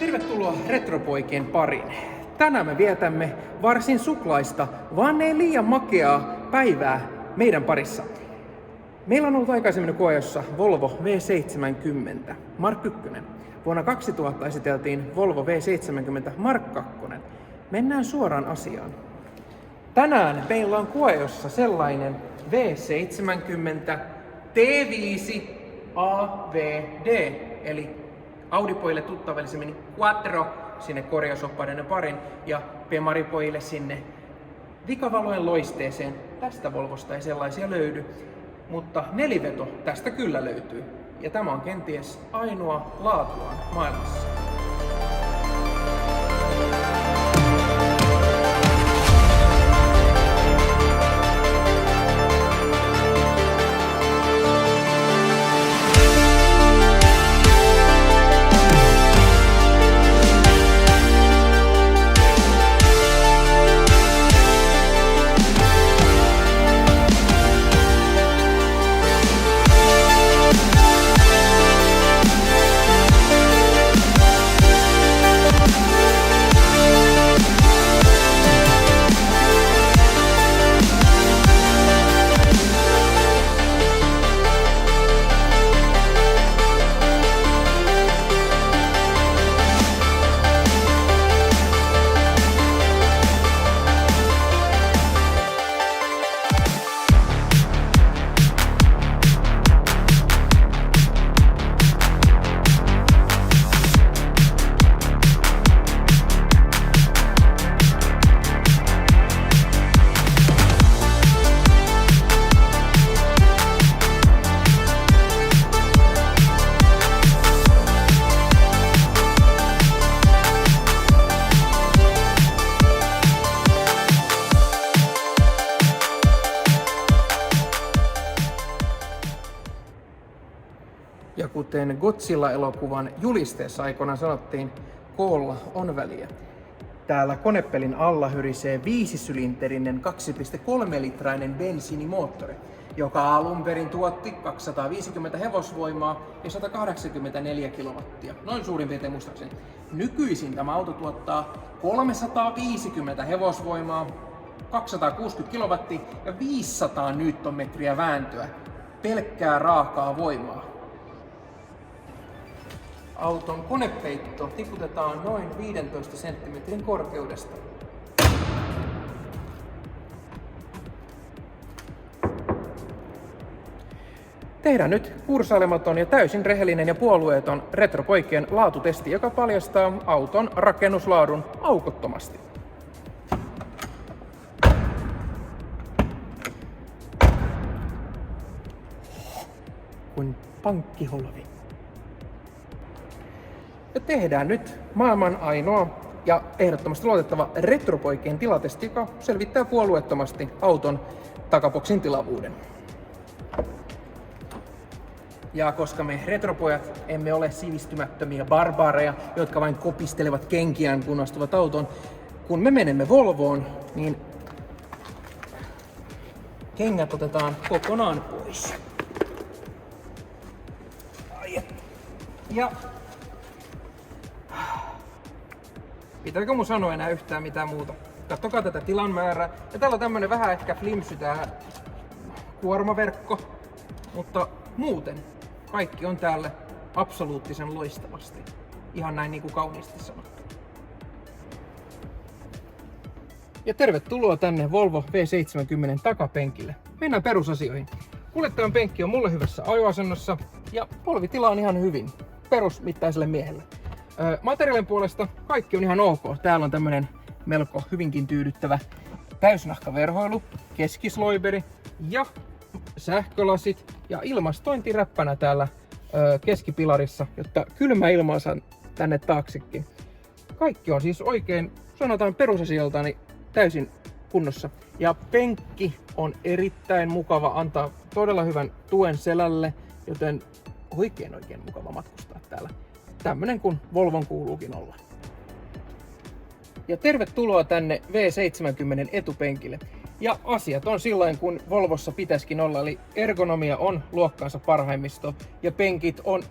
Tervetuloa Retropoikien pariin. Tänään me vietämme varsin suklaista, vaan ei liian makeaa päivää meidän parissa. Meillä on ollut aikaisemmin koejossa Volvo V70 Mark 1. Vuonna 2000 esiteltiin Volvo V70 Mark 2. Mennään suoraan asiaan. Tänään meillä on koejossa sellainen V70 T5 AVD, eli Audi-pojille tuttavallisemmin Quattro sinne korjausoppaiden parin ja Pemari-pojille sinne vikavalojen loisteeseen. Tästä Volvosta ei sellaisia löydy, mutta neliveto tästä kyllä löytyy. Ja tämä on kenties ainoa laatuaan maailmassa. Ja kuten Godzilla-elokuvan julisteessa aikoinaan sanottiin, koolla on väliä. Täällä konepelin alla hyrisee 5-sylinterinen 2,3-litrainen bensiinimoottori, joka alun perin tuotti 250 hevosvoimaa ja 184 kilowattia, noin suurin piirtein muistaakseni. Nykyisin tämä auto tuottaa 350 hevosvoimaa, 260 kilowattia ja 500 newtonmetriä vääntöä, pelkkää raakaa voimaa. Auton konepeitto tiputetaan noin 15 senttimetrin korkeudesta. Tehdään nyt kursailematon ja täysin rehellinen ja puolueeton Retropoikien laatutesti, joka paljastaa auton rakennuslaadun aukottomasti. Kuin pankkiholvi. Ja tehdään nyt maailman ainoa ja ehdottomasti luotettava Retropoikien tilatesti, joka selvittää puolueettomasti auton takapoksin tilavuuden. Ja koska me retropojat emme ole sivistymättömiä barbaareja, jotka vain kopistelevat kenkiään kun astuvat auton, kun me menemme Volvoon, niin kengät otetaan kokonaan pois. Ja pitääkö mun sanoa enää yhtään mitään muuta? Kattokaa tätä tilan määrää. Ja täällä on tämmönen vähän ehkä flimsy tää kuormaverkko. Mutta muuten kaikki on täällä absoluuttisen loistavasti. Ihan näin niinku kauniisti sanottu. Ja tervetuloa tänne Volvo V70 takapenkille. Mennään perusasioihin. Kuljettajan penkki on mulle hyvässä ajoasennossa ja polvitila on ihan hyvin perusmittaiselle miehelle. Materiaalin puolesta kaikki on ihan ok. Täällä on tämmönen melko hyvinkin tyydyttävä täysnahkaverhoilu, keskisloiberi ja sähkölasit ja ilmastointiräppänä täällä keskipilarissa, jotta kylmä ilma saa tänne taaksekin. Kaikki on siis oikein, sanotaan perusasioiltani, täysin kunnossa. Ja penkki on erittäin mukava, antaa todella hyvän tuen selälle, joten oikein mukava matkustaa täällä. Tämmönen kuin Volvon kuuluukin olla. Ja tervetuloa tänne V70 etupenkille. Ja asiat on sillain kuin Volvossa pitäisikin olla, eli ergonomia on luokkaansa parhaimmisto ja penkit on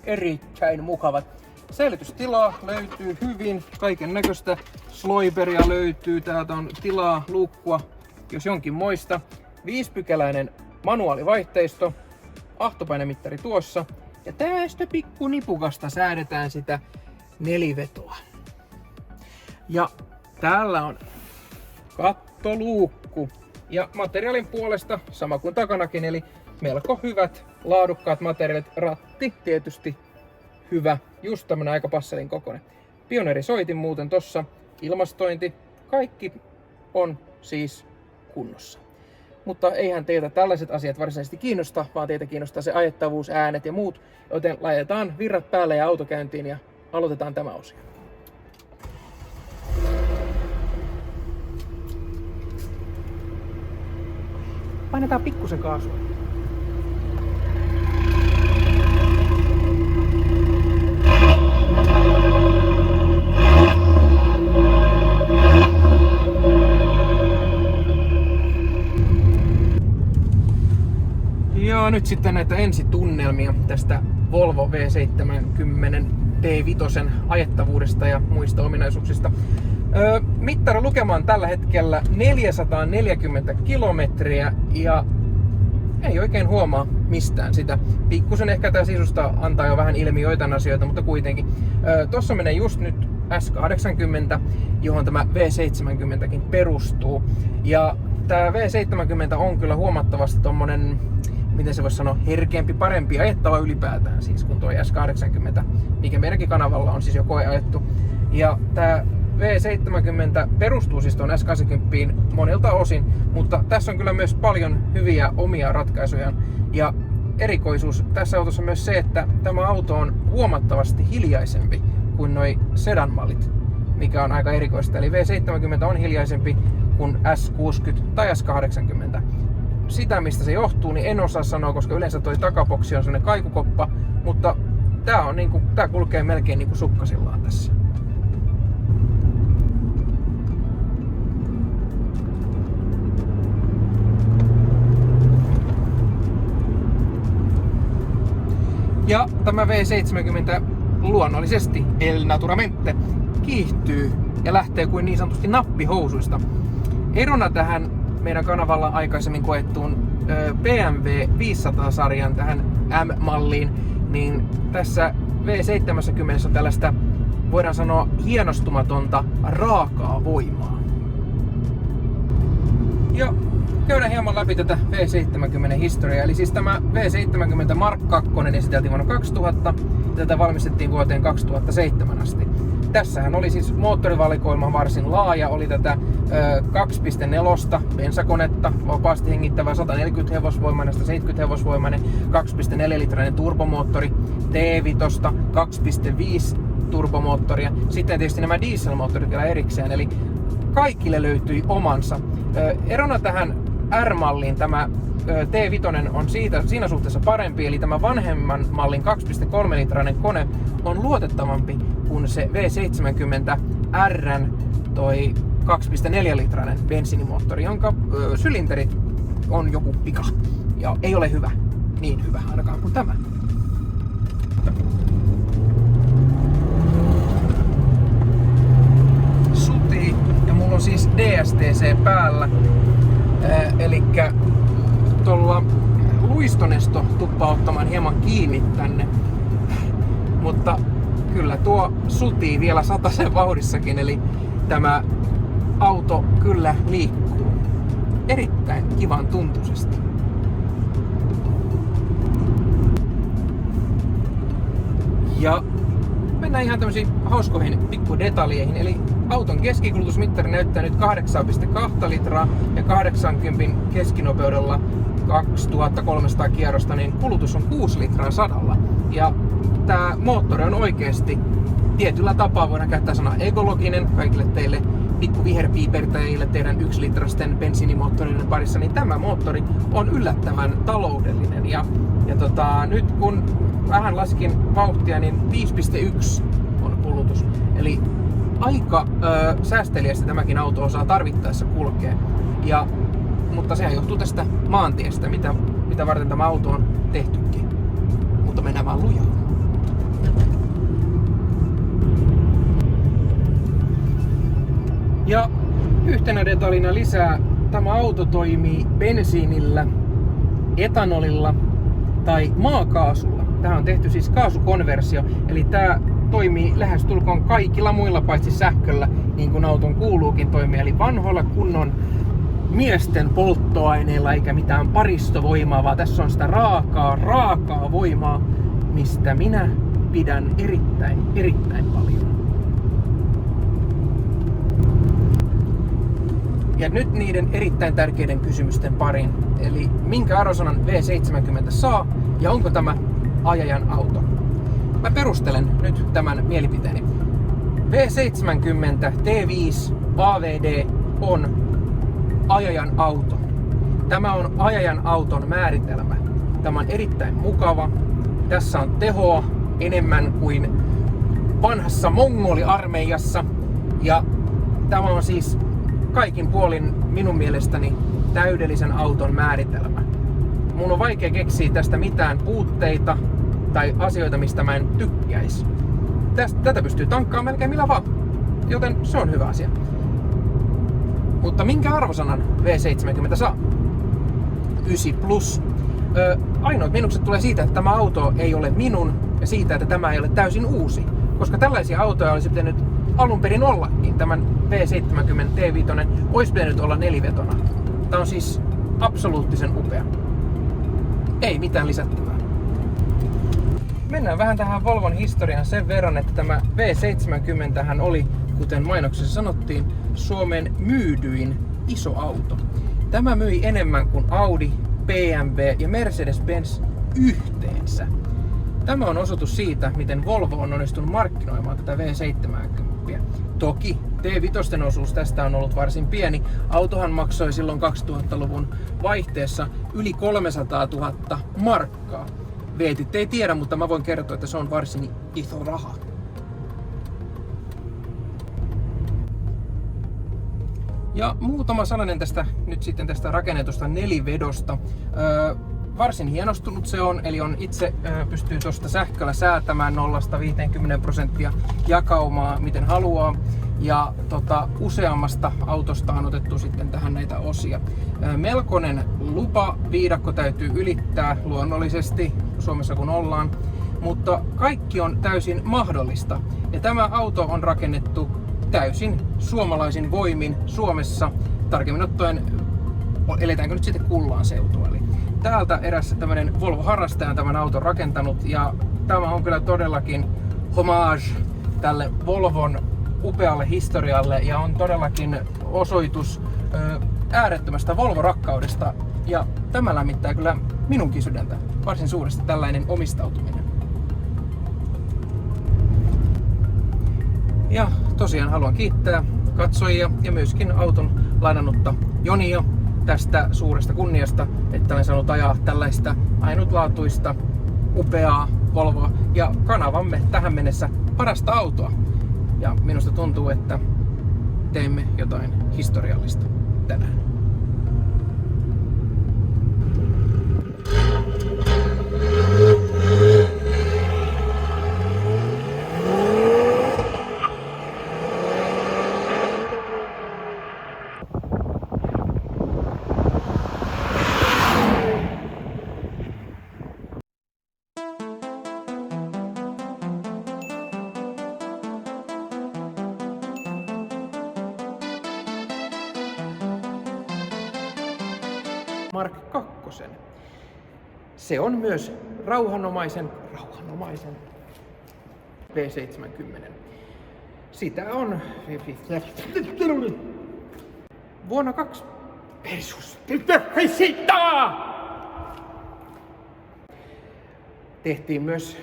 erittäin mukavat. Säilytystilaa löytyy hyvin, kaiken näköistä sloiberia löytyy, täältä on tilaa, luukkua, jos jonkin moista. 5-pykäläinen manuaalivaihteisto, ahtopainemittari tuossa ja tästä pikku nipukasta säädetään sitä nelivetoa. Ja täällä on kattoluukku ja materiaalin puolesta sama kuin takanakin, eli melko hyvät laadukkaat materiaalit. Ratti tietysti hyvä, just tämmönen aika passelin kokoinen. Pioneerisoitin muuten tossa, ilmastointi, kaikki on siis kunnossa. Mutta eihän teitä tällaiset asiat varsinaisesti kiinnosta, vaan teitä kiinnostaa se ajettavuus, äänet ja muut, joten laitetaan virrat päälle ja auto käyntiin ja aloitetaan tämä osio. Painetaan pikkusen kaasua. Ja nyt sitten näitä ensitunnelmia tästä Volvo V70 T5 ajettavuudesta ja muista ominaisuuksista. Mittari lukemaan tällä hetkellä 440 kilometriä ja ei oikein huomaa mistään sitä. Pikkusen ehkä tää sisusta antaa jo vähän ilmi joitain asioita, mutta kuitenkin. Tossa menee just nyt S80, johon tämä V70kin perustuu. Ja tää V70 on kyllä huomattavasti tommonen, miten se voisi sanoa, herkempi, parempi ajettava ylipäätään siis kuin tuo S80, mikä meidänkin kanavalla on siis jo koeajettu. Ja tää V70 perustuu siis tuon S80 monilta osin, mutta tässä on kyllä myös paljon hyviä omia ratkaisuja. Ja erikoisuus tässä autossa on myös se, että tämä auto on huomattavasti hiljaisempi kuin noi sedan-mallit, mikä on aika erikoista. Eli V70 on hiljaisempi kuin S60 tai S80. Sitä, mistä se johtuu, niin en osaa sanoa, koska yleensä toi takaboksi on sellainen kaikukoppa, mutta tää kulkee melkein niinku sukkasillaan tässä. Ja tämä V70 luonnollisesti El Naturamente kiihtyy ja lähtee kuin niin sanotusti nappihousuista. Erona tähän meidän kanavalla aikaisemmin koettuun BMW 500-sarjan tähän M-malliin, niin tässä V70 on tällaista, voidaan sanoa, hienostumatonta raakaa voimaa. Ja käydään hieman läpi tätä V70 historiaa. Eli siis tämä V70 Mark II esiteltiin vuonna 2000 ja tätä valmistettiin vuoteen 2007 asti. Tässähän oli siis moottorivalikoima varsin laaja, oli tätä 2.4 bensakonetta, vapaasti hengittävä 140 hevosvoimainen, 170 hevosvoimainen, 2.4-litrainen turbomoottori, T5, 2.5 turbomoottoria, sitten tietysti nämä dieselmoottorit vielä erikseen, eli kaikille löytyi omansa. Erona tähän R-malliin tämä T5 on siinä suhteessa parempi, eli tämä vanhemman mallin 2.3-litrainen kone on luotettavampi kuin se V70 R:n toi 2.4-litrainen bensiinimoottori, jonka sylinterit on joku vika ja ei ole hyvä, niin hyvä ainakaan kuin tämä. Sutii ja mulla on siis DSTC päällä, elikkä tuolla luistonesto tuppaa ottamaan hieman kiinni tänne, mutta kyllä tuo sutii vielä 100 vauhdissakin, eli tämä auto kyllä liikkuu erittäin kivan tuntuisesti. Ja mennään ihan tämmöisiin hauskoihin pikkudetaljeihin, eli auton keskikulutusmittari näyttää nyt 8,2 litraa ja 80 keskinopeudella 2300 kierrosta, niin kulutus on 6 litraa 100. Ja tää moottori on oikeesti tietyllä tapaa, voidaan käyttää sanaa ekologinen kaikille teille pikku viherpiipertäjille teidän 1-litrasten bensiinimoottoreiden parissa, niin tämä moottori on yllättävän taloudellinen. Ja nyt kun vähän laskin vauhtia, niin 5,1 on kulutus. Eli aika säästeliästi tämäkin auto osaa tarvittaessa kulkea. Mutta sehän johtuu tästä maantiestä, mitä varten tämä auto on tehtykin. Mutta mennään vaan lujaa. Ja yhtenä detaljina lisää, tämä auto toimii bensiinillä, etanolilla tai maakaasulla. Tämä on tehty siis kaasukonversio, eli tämä toimii lähestulkoon kaikilla muilla paitsi sähköllä, niin kuin auton kuuluukin toimia. Eli vanhoilla kunnon miesten polttoaineilla eikä mitään paristovoimaa, vaan tässä on sitä raakaa voimaa, mistä minä pidän erittäin paljon. Ja nyt niiden erittäin tärkeiden kysymysten pariin. Eli minkä arvosanan V70 saa ja onko tämä ajajan auto? Mä perustelen nyt tämän mielipiteeni. V70 T5 AVD on ajajan auto. Tämä on ajajan auton määritelmä. Tämä on erittäin mukava. Tässä on tehoa enemmän kuin vanhassa mongoliarmeijassa. Ja tämä on siis kaikin puolin minun mielestäni täydellisen auton määritelmä. Mun on vaikea keksiä tästä mitään puutteita tai asioita, mistä mä en tykkäisi. Tätä pystyy tankkaamaan melkein millä vaan, joten se on hyvä asia. Mutta minkä arvosanan V70 saa? 9+. Ainoat miinukset tulee siitä, että tämä auto ei ole minun ja siitä, että tämä ei ole täysin uusi. Koska tällaisia autoja olisi pitänyt alun perin ollakin. Tämän V70 T5 olisi pitänyt olla 4-vetona. Tämä on siis absoluuttisen upea. Ei mitään lisättävää. Mennään vähän tähän Volvon historiaan sen verran, että tämä V70 hän oli, kuten mainoksessa sanottiin, Suomen myydyin iso auto. Tämä myi enemmän kuin Audi, BMW ja Mercedes-Benz yhteensä. Tämä on osoitus siitä, miten Volvo on onnistunut markkinoimaan tätä V70. Toki T5 osuus tästä on ollut varsin pieni. Autohan maksoi silloin 2000-luvun vaihteessa yli 300 000 markkaa. Veetit ei tiedä, mutta mä voin kertoa, että se on varsin iso raha. Ja muutama sananen tästä rakennetusta nelivedosta. Varsin hienostunut se on, eli on itse pystyy tuosta sähköllä säätämään 0-50% jakaumaa miten haluaa. Ja useammasta autosta on otettu sitten tähän näitä osia. Melkoinen lupaviidakko täytyy ylittää luonnollisesti Suomessa kun ollaan, mutta kaikki on täysin mahdollista. Ja tämä auto on rakennettu täysin suomalaisin voimin Suomessa, tarkemmin ottaen eletäänkö nyt sitten Kullaan seutua. Eli täältä eräs tämmönen Volvo-harrastaja on tämän auton rakentanut ja tämä on kyllä todellakin homage tälle Volvon upealle historialle ja on todellakin osoitus äärettömästä Volvo-rakkaudesta ja tämä lämmittää kyllä minunkin sydäntä varsin suuresti tällainen omistautuminen. Ja tosiaan haluan kiittää katsojia ja myöskin auton lainannutta Jonia tästä suuresta kunniasta, että olen saanut ajaa tällaista ainutlaatuista, upeaa Volvoa ja kanavamme tähän mennessä parasta autoa. Ja minusta tuntuu, että teemme jotain historiallista tänään. Mark II. Se on myös rauhanomaisen V70. Sitä on vuonna 2 tehtiin myös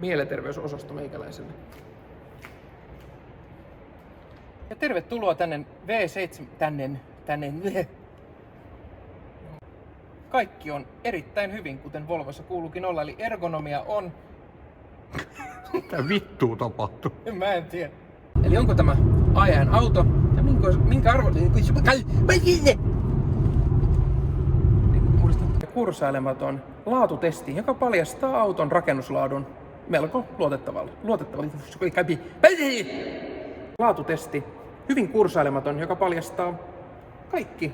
mielenterveysosasto meikäläiselle. Ja tervetuloa tänne tänne. Kaikki on erittäin hyvin, kuten Volvossa kuuluukin olla, eli ergonomia on... Mitä vittua tapahtuu? Mä en tiedä. Eli onko tämä ajajan auto ja minkä arvo... Kursailematon laatutesti, joka paljastaa auton rakennuslaadun melko luotettavalla. Laatutesti, hyvin kursailematon, joka paljastaa kaikki